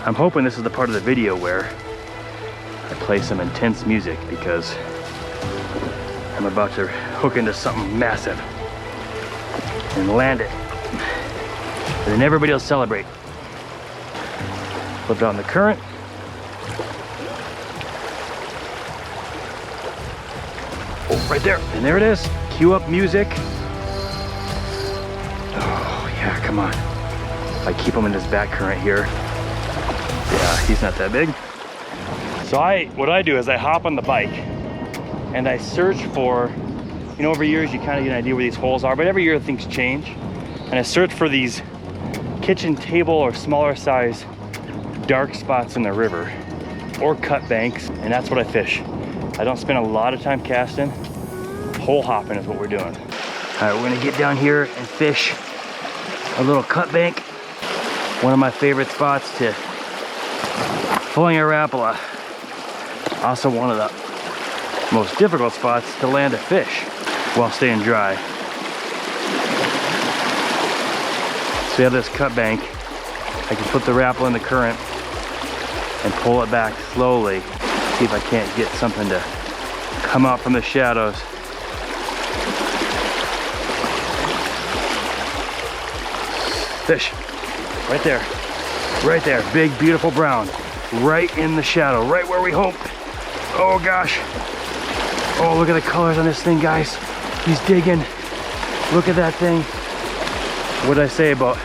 I'm hoping this is the part of the video where I play some intense music, because I'm about to hook into something massive and land it. And then everybody will celebrate. Flip down the current. Oh, right there. And there it is. Cue up music. Oh, yeah, come on. I keep him in this back current here. Yeah, he's not that big. So what I do is I hop on the bike and I search for, you know, over years you kind of get an idea where these holes are, but every year things change. And I search for these kitchen table or smaller size dark spots in the river or cut banks, and that's what I fish. I don't spend a lot of time casting. Hole hopping is what we're doing. All right, we're gonna get down here and fish a little cut bank. One of my favorite spots to pulling a Rapala. Also one of the most difficult spots to land a fish while staying dry. So we have this cut bank. I can put the Rapala in the current and pull it back slowly. See if I can't get something to come out from the shadows. Fish, right there, big, beautiful brown, right in the shadow, right where we hoped. Oh gosh. Oh, look at the colors on this thing, guys. He's digging. Look at that thing. What did I say about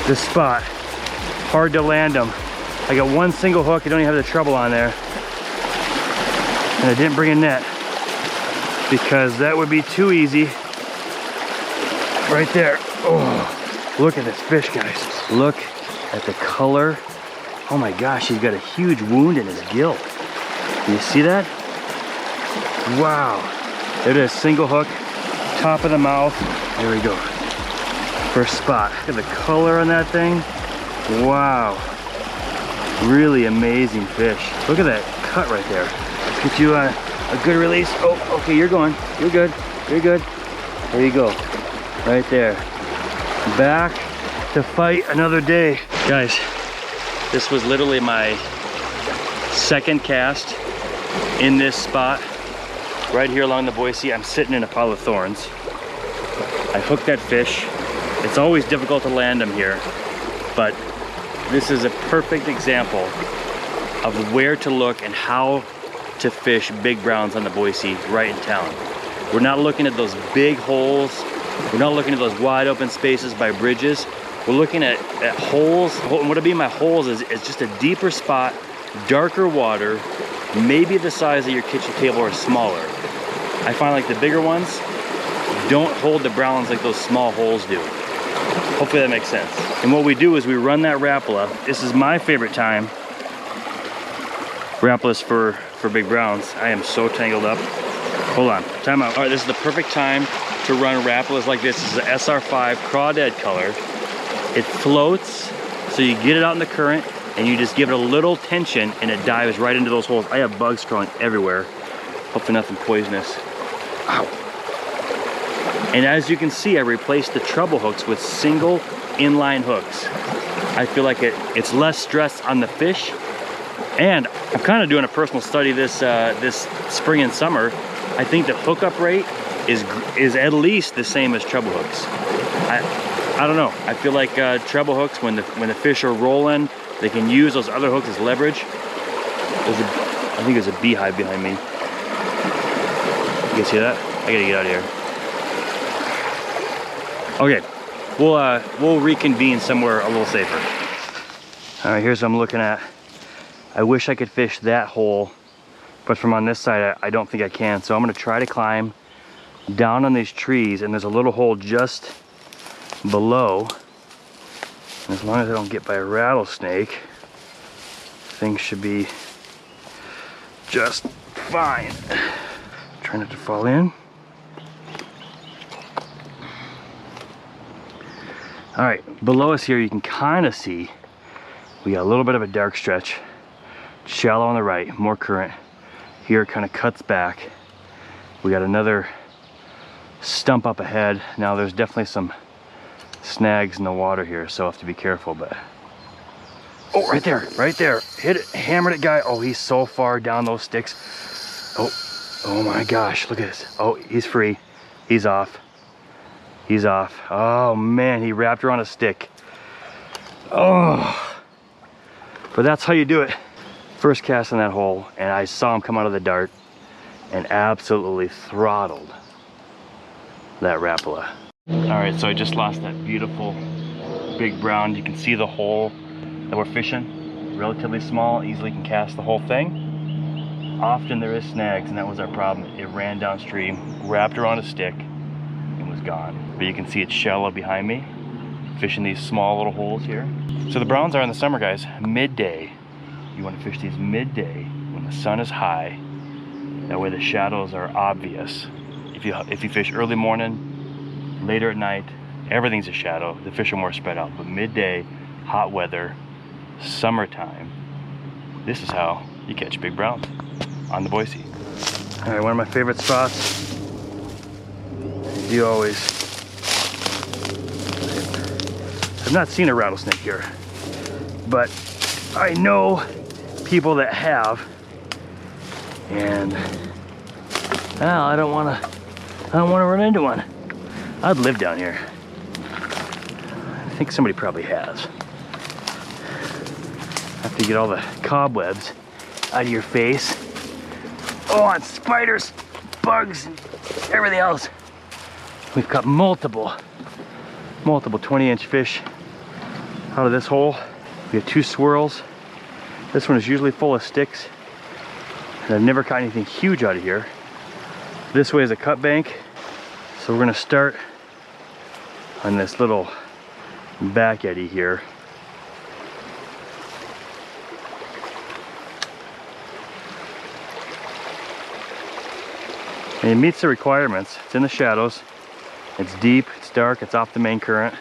this spot? Hard to land them. I got one single hook. I don't even have the treble on there. And I didn't bring a net because that would be too easy. Right there. Oh, look at this fish, guys. Look at the color. Oh my gosh, he's got a huge wound in his gill. Do you see that? Wow. There it is, single hook, top of the mouth. There we go. First spot. Look at the color on that thing. Wow. Really amazing fish. Look at that cut right there. Let's get you a good release. Oh, okay, you're going. You're good. You're good. There you go. Right there. Back to fight another day. Guys, this was literally my second cast in this spot. Right here along the Boise. I'm sitting in a pile of thorns. I hooked that fish. It's always difficult to land them here, but this is a perfect example of where to look and how to fish big browns on the Boise right in town. We're not looking at those big holes. We're not looking at those wide open spaces by bridges. We're looking at holes. And what would be my holes is just a deeper spot, darker water, maybe the size of your kitchen table or smaller. I find like the bigger ones don't hold the browns like those small holes do. Hopefully that makes sense. And what we do is we run that Rapala. This is my favorite time. Rapalas for big browns. I am so tangled up. Hold on, time out. All right, this is the perfect time to run Rapalas like this. This is an SR5 crawdad color. It floats, so you get it out in the current and you just give it a little tension and it dives right into those holes. I have bugs crawling everywhere. Hopefully nothing poisonous. Ow. And as you can see, I replaced the treble hooks with single inline hooks. I feel like it's less stress on the fish. And I'm kind of doing a personal study this spring and summer. I think the hookup rate is at least the same as treble hooks. I don't know. I feel like treble hooks, when the fish are rolling, they can use those other hooks as leverage. I think there's a beehive behind me. You guys see that? I gotta get out of here. Okay, we'll reconvene somewhere a little safer. All right, here's what I'm looking at. I wish I could fish that hole, but from on this side, I don't think I can. So I'm gonna try to climb down on these trees, and there's a little hole just below. And as long as I don't get by a rattlesnake, things should be just fine. Try not to fall in. All right, below us here, you can kind of see we got a little bit of a dark stretch. Shallow on the right, more current. Here it kind of cuts back. We got another stump up ahead. Now there's definitely some snags in the water here, so I have to be careful, but Oh, right there, right there. Hit it, hammered it, guy. Oh, he's so far down those sticks. Oh my gosh, look at this. Oh, he's free. He's off. He's off. Oh man, he wrapped around a stick. Oh, but that's how you do it. First cast in that hole, and I saw him come out of the dart and absolutely throttled that Rapala. All right, so I just lost that beautiful big brown. You can see the hole that we're fishing, relatively small, easily can cast the whole thing. Often there is snags, and that was our problem. It ran downstream, wrapped around a stick, and was gone. But you can see it's shallow behind me, fishing these small little holes here. So the browns are in the summer, guys, midday. You want to fish these midday when the sun is high. That way the shadows are obvious. If you fish early morning, later at night, everything's a shadow. The fish are more spread out. But midday, hot weather, summertime, this is how you catch big browns on the Boise. All right, one of my favorite spots. As you always, I've not seen a rattlesnake here, but I know people that have, and well, I don't want to run into one. I'd live down here. I think somebody probably has. After you get all the cobwebs out of your face. Oh, and spiders, bugs, and everything else. We've caught multiple 20-inch fish out of this hole. We have 2 swirls. This one is usually full of sticks, and I've never caught anything huge out of here. This way is a cut bank, so we're gonna start on this little back eddy here. And it meets the requirements. It's in the shadows, it's deep, it's dark, it's off the main current.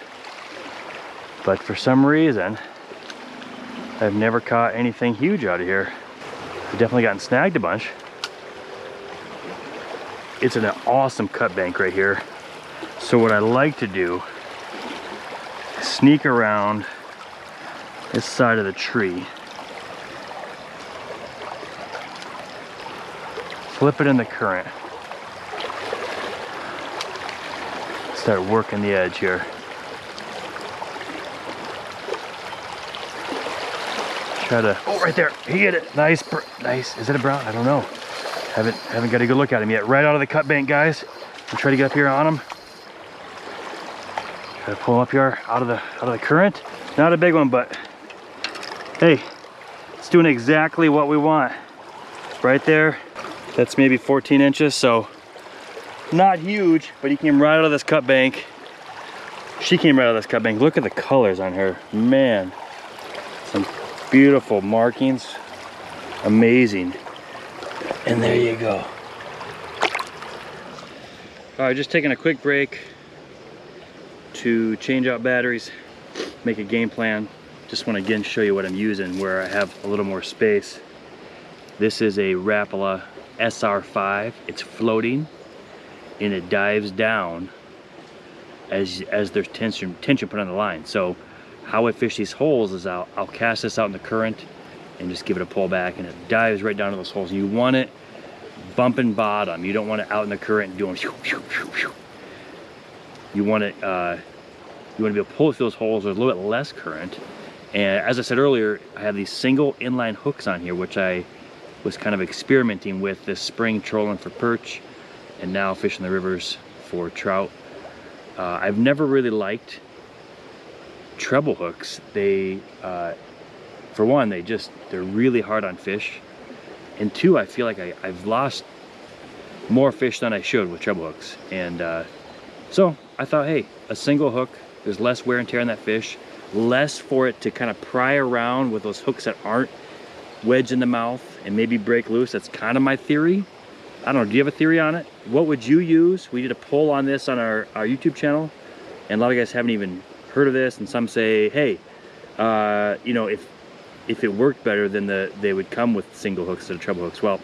But for some reason, I've never caught anything huge out of here. I've definitely gotten snagged a bunch. It's an awesome cut bank right here. So what I like to do is sneak around this side of the tree, flip it in the current, start working the edge here. Try to, oh, right there, he hit it. Nice, nice. Is it a brown? I don't know. Haven't got a good look at him yet. Right out of the cut bank, guys. I'll try to get up here on him. Try to pull him up here out of the current. Not a big one, but hey, it's doing exactly what we want. Right there. That's maybe 14 inches, so not huge, but he came right out of this cut bank. She came right out of this cut bank. Look at the colors on her, man. Some beautiful markings, amazing. And there you go. All right, just taking a quick break to change out batteries, make a game plan. Just want to again show you what I'm using where I have a little more space. This is a Rapala SR5. It's floating and it dives down as there's tension put on the line. So how I fish these holes is I'll cast this out in the current and just give it a pull back, and it dives right down to those holes. You want it bumping bottom. You don't want it out in the current doing shoo, shoo, shoo, shoo. You want it you want to be able to pull through those holes. There's a little bit less current, and as I said earlier, I have these single inline hooks on here, which I was kind of experimenting with this spring, trolling for perch and now fishing the rivers for trout. I've never really liked treble hooks. They for one, they're really hard on fish, and two, I feel like I've lost more fish than I should with treble hooks. And so I thought, hey, a single hook, there's less wear and tear on that fish, less for it to kind of pry around with those hooks that aren't wedged in the mouth and maybe break loose. That's kind of my theory. I don't know, do you have a theory on it? What would you use? We did a poll on this on our YouTube channel, and a lot of guys haven't even heard of this, and some say, hey, you know, if it worked better, then they would come with single hooks instead of treble hooks. Well,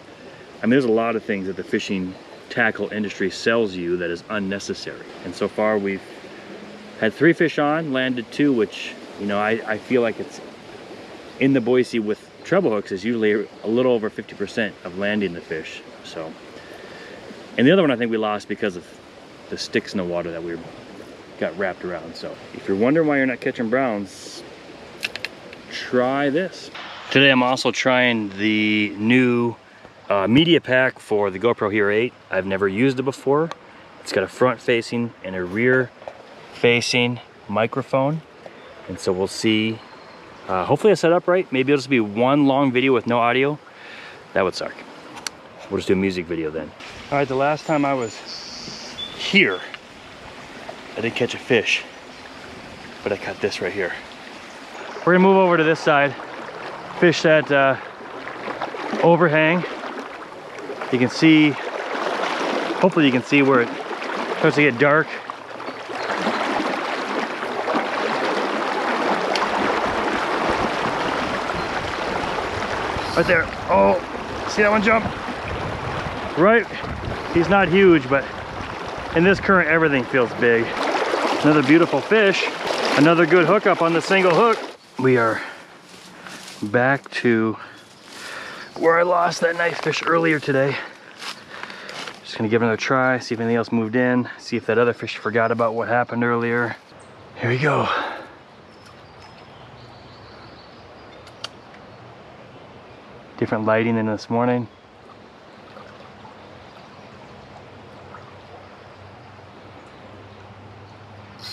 I mean, there's a lot of things that the fishing tackle industry sells you that is unnecessary. And so far we've had 3 fish on, landed 2, which, you know, I feel like in the Boise with treble hooks is usually a little over 50% of landing the fish. So, and the other one I think we lost because of the sticks in the water that we got wrapped around. So if you're wondering why you're not catching browns, try this. Today I'm also trying the new media pack for the GoPro Hero 8. I've never used it before. It's got a front facing and a rear facing microphone. And so we'll see, hopefully I set up right. Maybe it'll just be one long video with no audio. That would suck. We'll just do a music video then. All right, the last time I was here, I did catch a fish, but I caught this right here. We're gonna move over to this side, fish that overhang. You can see, hopefully you can see where it starts to get dark. Right there. Oh, see that one jump? Right. He's not huge, but in this current, everything feels big. Another beautiful fish. Another good hookup on the single hook. We are back to where I lost that nice fish earlier today. Just gonna give it another try, see if anything else moved in, see if that other fish forgot about what happened earlier. Here we go. Different lighting than this morning.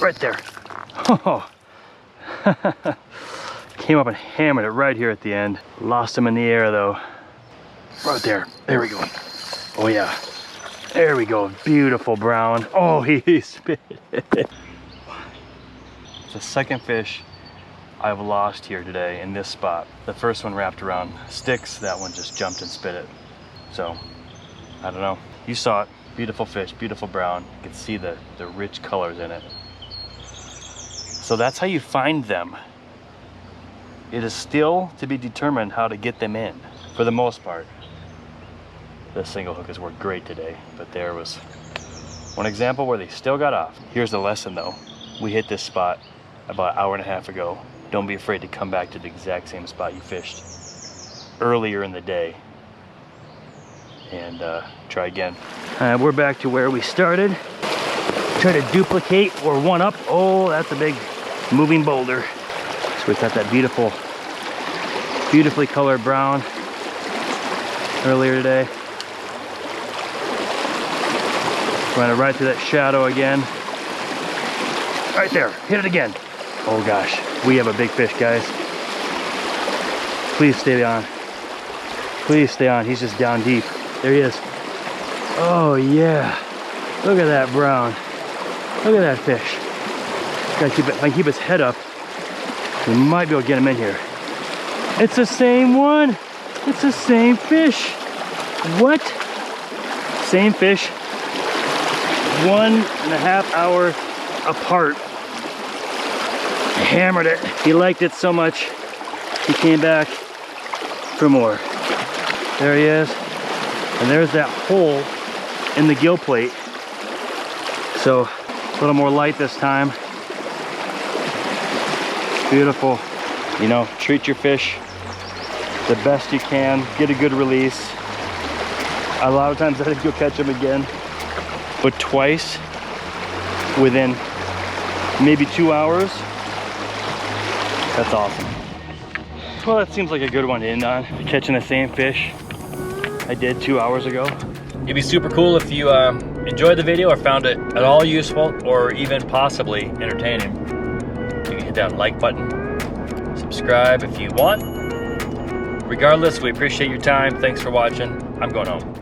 Right there. Oh. Came up and hammered it right here at the end. Lost him in the air though. Right there. There we go. Oh yeah. There we go. Beautiful brown. Oh, he spit it. It's the second fish I've lost here today in this spot. The first one wrapped around sticks, that one just jumped and spit it. So, I don't know. You saw it. Beautiful fish, beautiful brown. You can see the rich colors in it. So that's how you find them. It is still to be determined how to get them in, for the most part. The single hook has worked great today, but there was one example where they still got off. Here's the lesson though. We hit this spot about an hour and a half ago. Don't be afraid to come back to the exact same spot you fished earlier in the day and try again. We're back to where we started. Try to duplicate or one up. Oh, that's a big moving boulder. So we got that beautifully colored brown earlier today. Running right through that shadow again. Right there, hit it again. Oh gosh, we have a big fish, guys. Please stay on. Please stay on, he's just down deep. There he is. Oh yeah, look at that brown. Look at that fish. Gotta keep it, if I can keep his head up, we might be able to get him in here. It's the same one. It's the same fish. What? Same fish. 1.5 hours apart. Hammered it. He liked it so much, he came back for more. There he is. And there's that hole in the gill plate. So a little more light this time. Beautiful. You know, treat your fish the best you can. Get a good release. A lot of times I think you'll catch them again. But twice within maybe 2 hours. That's awesome. Well, that seems like a good one to end on. Catching the same fish I did 2 hours ago. It'd be super cool if you enjoyed the video or found it at all useful or even possibly entertaining. You can hit that like button, subscribe if you want. Regardless, we appreciate your time. Thanks for watching. I'm going home.